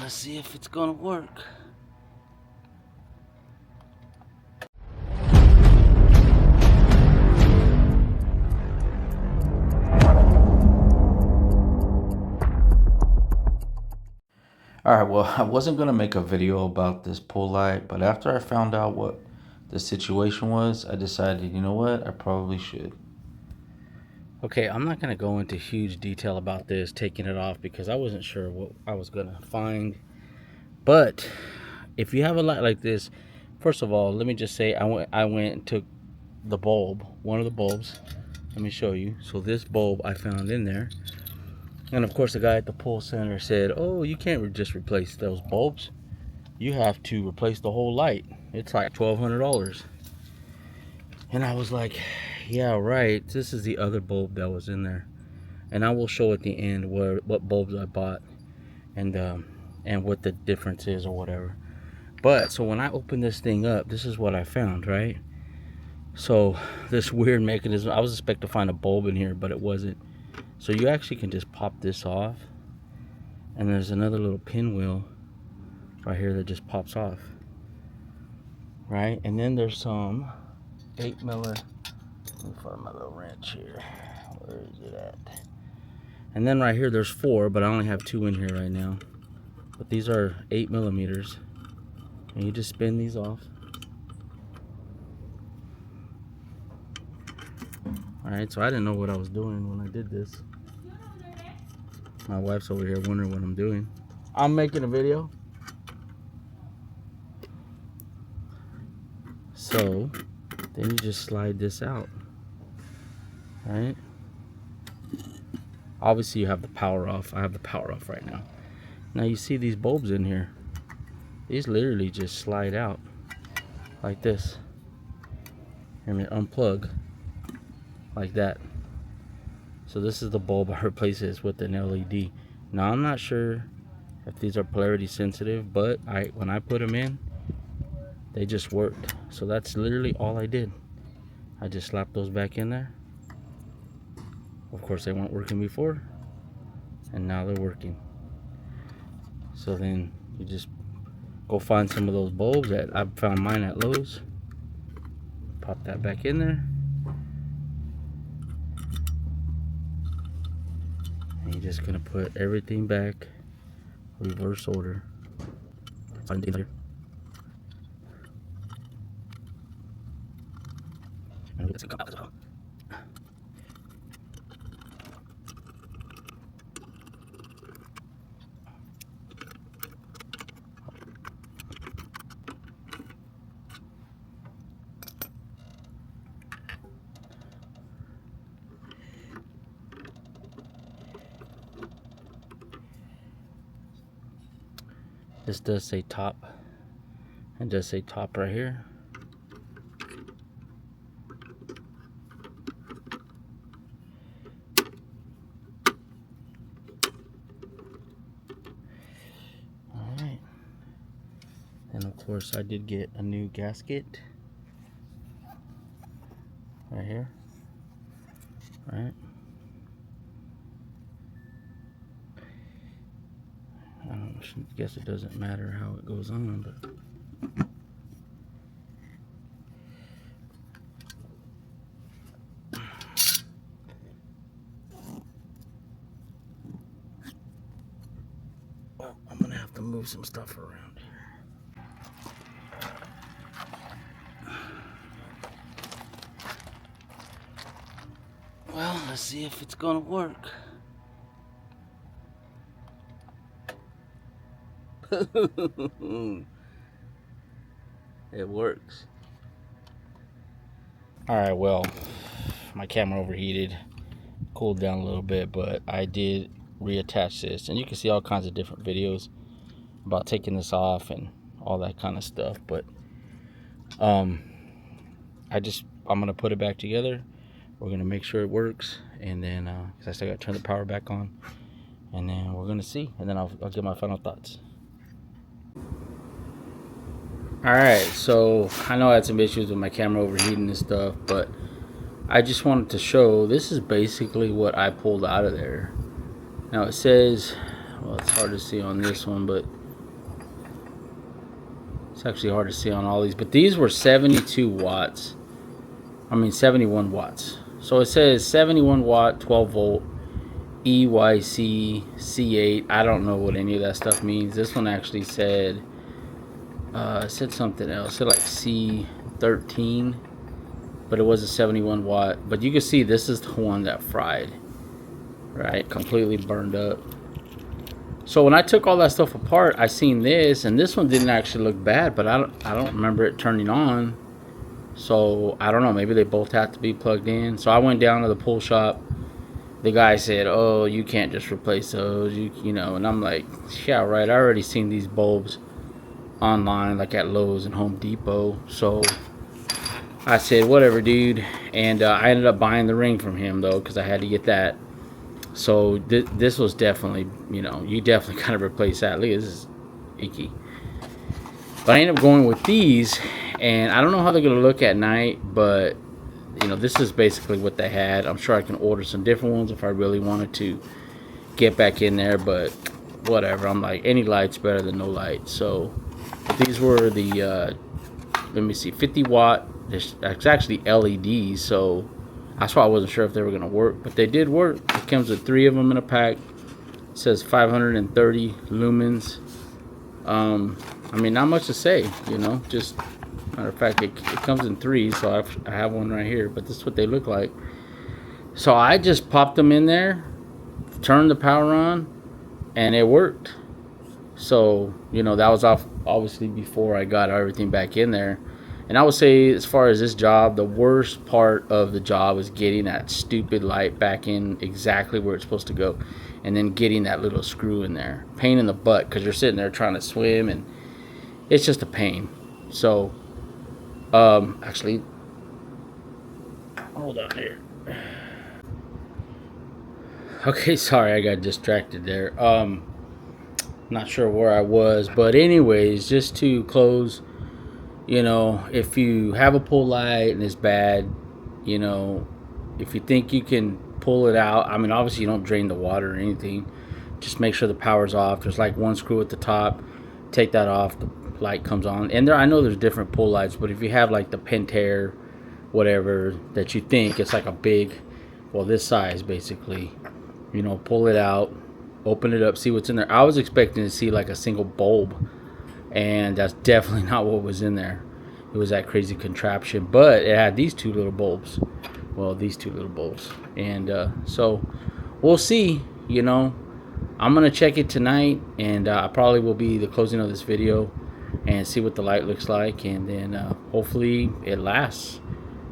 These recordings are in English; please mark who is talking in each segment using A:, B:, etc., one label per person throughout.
A: let's see if it's gonna work. Alright, well, I wasn't gonna make a video about this pull light, but after I found out what the situation was, I decided, you know what, I probably should. Okay, I'm not gonna go into huge detail about this, taking it off, because I wasn't sure what I was gonna find. But if you have a light like this, first of all, let me just say I went and took the bulb, one of the bulbs. Let me show you. So this bulb I found in there. And of course the guy at the pull center said, oh, you can't just replace those bulbs. You have to replace the whole light. It's like $1,200. And I was like, yeah, right. This is the other bulb that was in there. And I will show at the end what bulbs I bought and what the difference is or whatever. But so when I opened this thing up, this is what I found, right? So this weird mechanism, I was expecting to find a bulb in here, but it wasn't. So you actually can just pop this off, and there's another little pinwheel right here that just pops off, right? And then there's some 8mm. Let me find my little wrench here. Where is it at? And then right here there's 4, but I only have 2 in here right now. But these are 8mm, and you just spin these off. Alright, so I didn't know what I was doing when I did this. My wife's over here wondering what I'm doing. I'm making a video. So then you just slide this out. Right? Obviously you have the power off. I have the power off right now. Now you see these bulbs in here. These literally just slide out like this. And they unplug like that. So this is the bulb I replace this with an LED. Now I'm not sure if these are polarity sensitive, but when I put them in, they just worked. So that's literally all I did. I just slapped those back in there. Of course they weren't working before, and now they're working. So then you just go find some of those bulbs that I found mine at Lowe's. Pop that back in there. And you're just gonna put everything back, reverse order. Find it here. And it's gonna come out as well. This does say top. It does say top right here. Alright. And of course I did get a new gasket. Right here. Right. I guess it doesn't matter how it goes on, but well, I'm gonna have to move some stuff around here. Well, let's see if it's gonna work. It works. Alright, well, my camera overheated, cooled down a little bit, but I did reattach this, and you can see all kinds of different videos about taking this off and all that kind of stuff. But I'm gonna put it back together. We're gonna make sure it works, and then because I still gotta turn the power back on, and then we're gonna see, and then I'll give my final thoughts. Alright, so I know I had some issues with my camera overheating and stuff, but I just wanted to show, this is basically what I pulled out of there. Now it says, well, it's hard to see on this one, but
B: It's actually hard to see on all these, but these were 72 watts. I mean 71 watts. So it says 71 watt, 12 volt, EYC C8. I don't know what any of that stuff means. This one actually said something else. It said like C13, but it was a 71 watt. But you can see this is the one that fried, right? Completely burned up. So when I took all that stuff apart, I seen this, and this one didn't actually look bad, but I don't remember it turning on. So I don't know, maybe they both have to be plugged in. So I went down to the pool shop. The guy said, "Oh, you can't just replace those, you know." And I'm like, "Yeah, right. I already seen these bulbs online, like at Lowe's and Home Depot." So I said, "Whatever, dude." And I ended up buying the ring from him though, because I had to get that. So this was definitely, you know, you definitely kind of replace that. Look, this is icky. But I ended up going with these, and I don't know how they're gonna look at night, but you know, this is basically what they had. I'm sure I can order some different ones if I really wanted to get back in there, but whatever. I'm like, any light's better than no light. So these were the let me see, 50 watt. It's actually LEDs, so that's why I wasn't sure if they were gonna work, but they did work. It comes with 3 of them in a pack. It says 530 lumens. I mean, not much to say, you know. Just matter of fact, it comes in 3, so I have one right here. But this is what they look like. So I just popped them in there, turned the power on, and it worked. So you know, that was off obviously before I got everything back in there. And I would say, as far as this job, the worst part of the job is getting that stupid light back in exactly where it's supposed to go, and then getting that little screw in there. Pain in the butt, because you're sitting there trying to swim, and it's just a pain. So, actually, hold on here. Okay, sorry, I got distracted there. Not sure where I was, but anyways, just to close. You know, if you have a pool light and it's bad, you know, if you think you can pull it out, I mean, obviously you don't drain the water or anything. Just make sure the power's off. There's like one screw at the top. Take that off, the light comes on. And I know there's different pool lights, but if you have like the Pentair, whatever, that you think it's like a big, well, this size basically, you know, pull it out, open it up, see what's in there. I was expecting to see like a single bulb, and that's definitely not what was in there. It was that crazy contraption, but it had these 2 little bulbs. Well, these 2 little bulbs. And so we'll see. You know, I'm gonna check it tonight, and I probably will be the closing of this video and see what the light looks like, and then hopefully it lasts.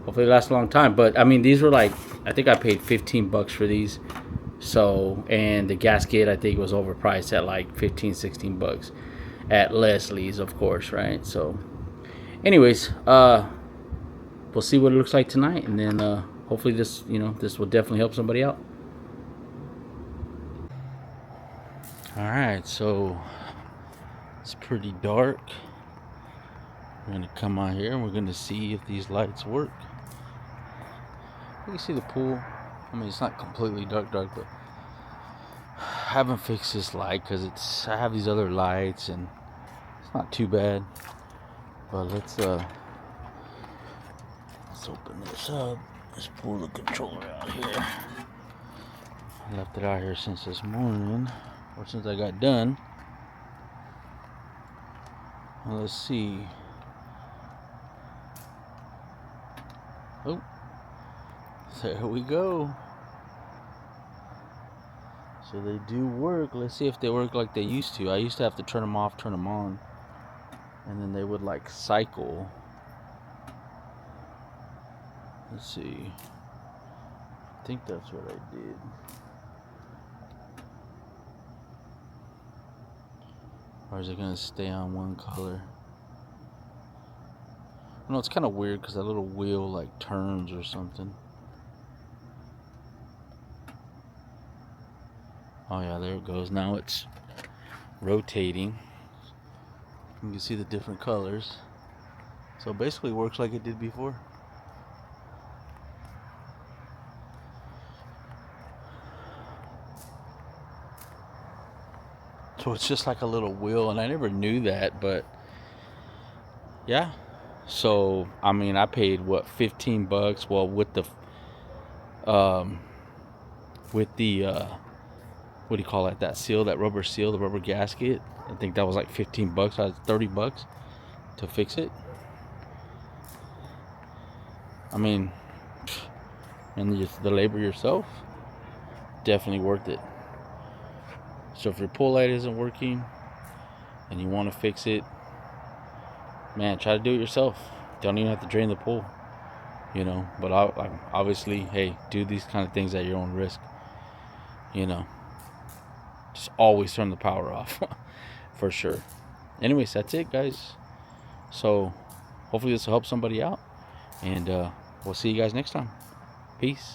B: Hopefully it lasts a long time. But I mean, these were like, I think I paid 15 bucks for these. So, and the gasket I think was overpriced at like 15, 16 bucks at Leslie's, of course, right? So anyways, we'll see what it looks like tonight, and then hopefully this, you know, this will definitely help somebody out. All right, so it's pretty dark. We're gonna come out here and we're gonna see if these lights work. You can see the pool. I mean, it's not completely dark, but I haven't fixed this light because I have these other lights and it's not too bad. But let's open this up. Let's pull the controller out here. I left it out here since this morning, or since I got done. Well, let's see. Oh, there we go. So they do work. Let's see if they work like they used to. I used to have to turn them off, turn them on, and then they would like cycle. Let's see. I think that's what I did. Or is it gonna stay on one color? No, it's kind of weird because that little wheel like turns or something. Oh yeah, there it goes. Now it's rotating. You can see the different colors. So it basically works like it did before. So it's just like a little wheel, and I never knew that, but Yeah. So I mean, I paid what, $15? Well, um with the what do you call it? That seal, that rubber seal, the rubber gasket. I think that was like $15. I had $30 to fix it. I mean, and just the labor yourself, definitely worth it. So if your pull light isn't working and you want to fix it, man, try to do it yourself. Don't even have to drain the pool, you know. But like, obviously, hey, do these kind of things at your own risk, you know. Just always turn the power off, for sure. Anyways, that's it, guys. So hopefully this will help somebody out, and we'll see you guys next time. Peace.